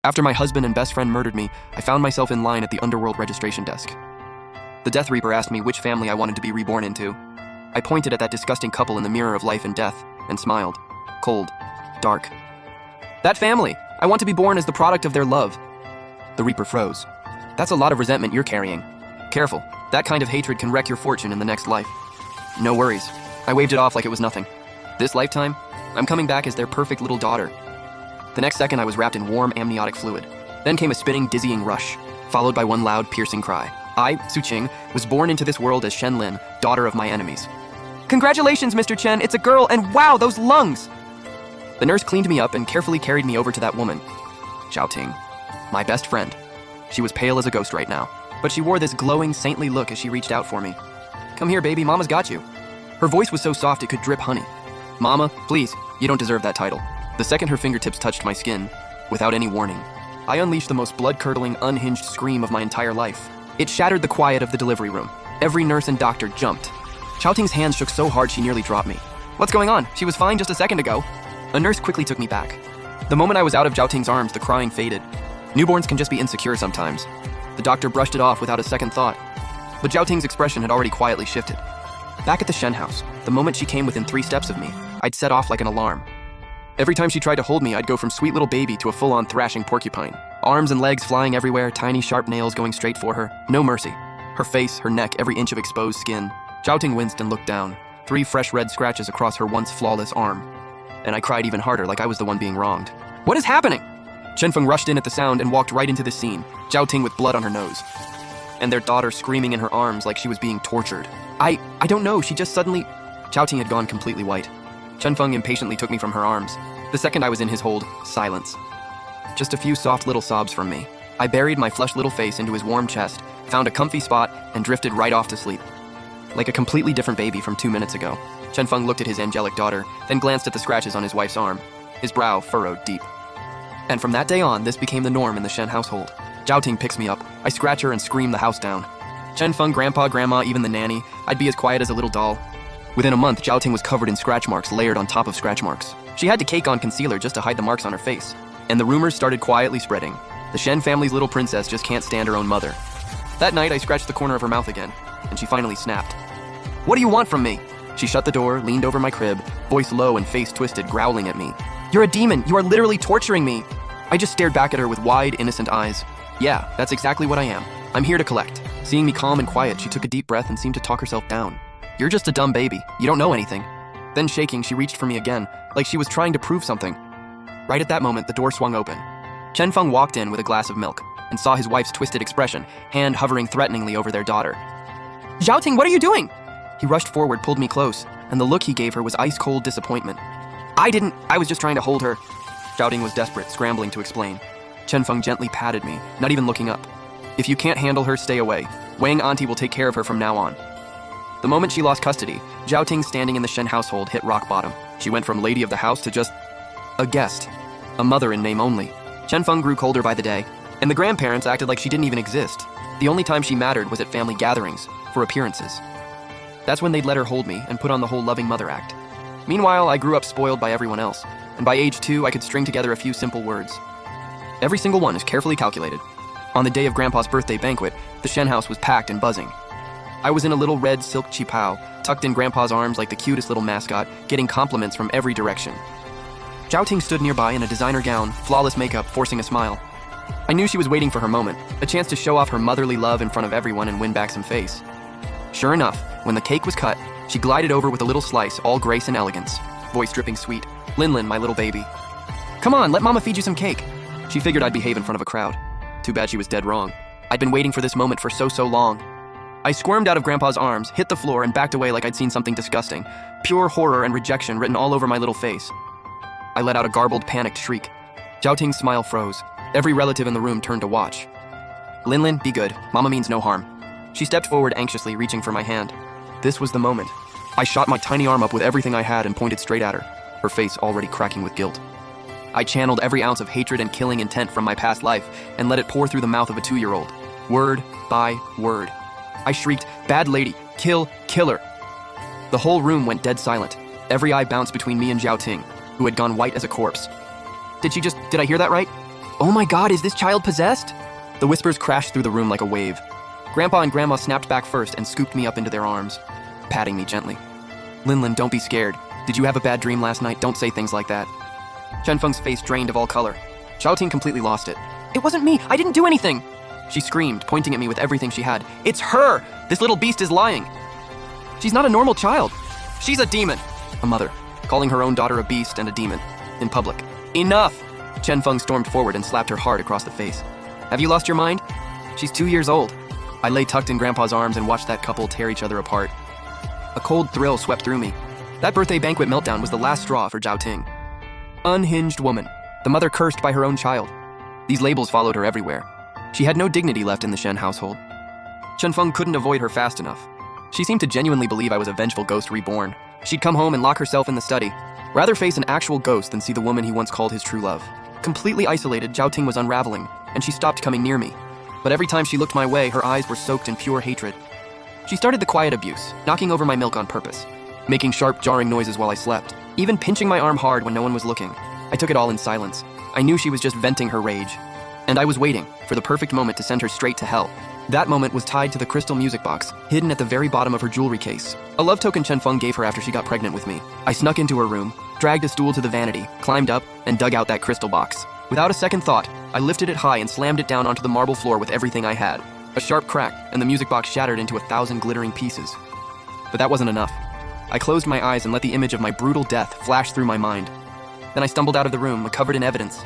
After my husband and best friend murdered me, I found myself in line at the underworld registration desk. The Death Reaper asked me which family I wanted to be reborn into. I pointed at that disgusting couple in the mirror of life and death and smiled. Cold. Dark. That family! I want to be born as the product of their love. The Reaper froze. That's a lot of resentment you're carrying. Careful. That kind of hatred can wreck your fortune in the next life. No worries. I waved it off like it was nothing. This lifetime, I'm coming back as their perfect little daughter. The next second, I was wrapped in warm amniotic fluid. Then came a spinning, dizzying rush, followed by one loud, piercing cry. I, Su Qing, was born into this world as Shen Lin, daughter of my enemies. Congratulations, Mr. Chen, it's a girl, and wow, those lungs! The nurse cleaned me up and carefully carried me over to that woman. Zhao Ting, my best friend. She was pale as a ghost right now, but she wore this glowing, saintly look as she reached out for me. Come here, baby, Mama's got you. Her voice was so soft it could drip honey. Mama, please, you don't deserve that title. The second her fingertips touched my skin, without any warning, I unleashed the most blood-curdling, unhinged scream of my entire life. It shattered the quiet of the delivery room. Every nurse and doctor jumped. Zhao Ting's hands shook so hard she nearly dropped me. What's going on? She was fine just a second ago. A nurse quickly took me back. The moment I was out of Zhao Ting's arms, the crying faded. Newborns can just be insecure sometimes. The doctor brushed it off without a second thought. But Zhao Ting's expression had already quietly shifted. Back at the Shen house, the moment she came within 3 steps of me, I'd set off like an alarm. Every time she tried to hold me, I'd go from sweet little baby to a full-on thrashing porcupine. Arms and legs flying everywhere, tiny sharp nails going straight for her. No mercy. Her face, her neck, every inch of exposed skin. Zhao Ting winced and looked down. 3 fresh red scratches across her once flawless arm. And I cried even harder, like I was the one being wronged. What is happening? Chen Feng rushed in at the sound and walked right into the scene, Zhao Ting with blood on her nose. And their daughter screaming in her arms like she was being tortured. I don't know, she just suddenly... Zhao Ting had gone completely white. Chen Feng impatiently took me from her arms. The second I was in his hold, silence. Just a few soft little sobs from me. I buried my flushed little face into his warm chest, found a comfy spot, and drifted right off to sleep. Like a completely different baby from 2 minutes ago. Chen Feng looked at his angelic daughter, then glanced at the scratches on his wife's arm. His brow furrowed deep. And from that day on, this became the norm in the Shen household. Zhao Ting picks me up. I scratch her and scream the house down. Chen Feng, grandpa, grandma, even the nanny, I'd be as quiet as a little doll. Within a month, Zhao Ting was covered in scratch marks layered on top of scratch marks. She had to cake on concealer just to hide the marks on her face. And the rumors started quietly spreading. The Shen family's little princess just can't stand her own mother. That night, I scratched the corner of her mouth again, and she finally snapped. What do you want from me? She shut the door, leaned over my crib, voice low and face twisted, growling at me. You're a demon. You are literally torturing me. I just stared back at her with wide, innocent eyes. Yeah, that's exactly what I am. I'm here to collect. Seeing me calm and quiet, she took a deep breath and seemed to talk herself down. You're just a dumb baby. You don't know anything. Then shaking, she reached for me again, like she was trying to prove something. Right at that moment, the door swung open. Chen Feng walked in with a glass of milk and saw his wife's twisted expression, hand hovering threateningly over their daughter. Zhao Ting, what are you doing? He rushed forward, pulled me close, and the look he gave her was ice-cold disappointment. I was just trying to hold her. Zhao Ting was desperate, scrambling to explain. Chen Feng gently patted me, not even looking up. If you can't handle her, stay away. Wang Auntie will take care of her from now on. The moment she lost custody, Zhao Ting standing in the Shen household hit rock bottom. She went from lady of the house to just a guest, a mother in name only. Chen Feng grew colder by the day, and the grandparents acted like she didn't even exist. The only time she mattered was at family gatherings, for appearances. That's when they'd let her hold me and put on the whole loving mother act. Meanwhile, I grew up spoiled by everyone else, and by age 2, I could string together a few simple words. Every single one is carefully calculated. On the day of Grandpa's birthday banquet, the Shen house was packed and buzzing. I was in a little red silk qipao, tucked in Grandpa's arms like the cutest little mascot, getting compliments from every direction. Zhao Ting stood nearby in a designer gown, flawless makeup, forcing a smile. I knew she was waiting for her moment, a chance to show off her motherly love in front of everyone and win back some face. Sure enough, when the cake was cut, she glided over with a little slice, all grace and elegance, voice dripping sweet. Lin, my little baby. Come on, let Mama feed you some cake. She figured I'd behave in front of a crowd. Too bad she was dead wrong. I'd been waiting for this moment for so long. I squirmed out of Grandpa's arms, hit the floor, and backed away like I'd seen something disgusting. Pure horror and rejection written all over my little face. I let out a garbled, panicked shriek. Zhao Ting's smile froze. Every relative in the room turned to watch. Lin, be good. Mama means no harm. She stepped forward anxiously, reaching for my hand. This was the moment. I shot my tiny arm up with everything I had and pointed straight at her, her face already cracking with guilt. I channeled every ounce of hatred and killing intent from my past life and let it pour through the mouth of a 2-year-old. Word by word. I shrieked, "Bad lady, kill her." The whole room went dead silent. Every eye bounced between me and Zhao Ting, who had gone white as a corpse. Did I hear that right? "Oh my God, is this child possessed?" The whispers crashed through the room like a wave. Grandpa and Grandma snapped back first and scooped me up into their arms, patting me gently. "Linlin, don't be scared. Did you have a bad dream last night? Don't say things like that." Chen Feng's face drained of all color. Xiaoting completely lost it. "It wasn't me. I didn't do anything." She screamed, pointing at me with everything she had. "It's her! This little beast is lying. She's not a normal child. She's a demon." A mother, calling her own daughter a beast and a demon, in public. "Enough!" Chen Feng stormed forward and slapped her hard across the face. "Have you lost your mind? She's 2 years old." I lay tucked in Grandpa's arms and watched that couple tear each other apart. A cold thrill swept through me. That birthday banquet meltdown was the last straw for Zhao Ting. Unhinged woman, the mother cursed by her own child. These labels followed her everywhere. She had no dignity left in the Shen household. Chen Feng couldn't avoid her fast enough. She seemed to genuinely believe I was a vengeful ghost reborn. She'd come home and lock herself in the study, rather face an actual ghost than see the woman he once called his true love. Completely isolated, Zhao Ting was unraveling, and she stopped coming near me. But every time she looked my way, her eyes were soaked in pure hatred. She started the quiet abuse, knocking over my milk on purpose, making sharp, jarring noises while I slept, even pinching my arm hard when no one was looking. I took it all in silence. I knew she was just venting her rage. And I was waiting for the perfect moment to send her straight to hell. That moment was tied to the crystal music box, hidden at the very bottom of her jewelry case. A love token Chen Feng gave her after she got pregnant with me. I snuck into her room, dragged a stool to the vanity, climbed up, and dug out that crystal box. Without a second thought, I lifted it high and slammed it down onto the marble floor with everything I had. A sharp crack, and the music box shattered into 1,000 glittering pieces. But that wasn't enough. I closed my eyes and let the image of my brutal death flash through my mind. Then I stumbled out of the room, covered in evidence,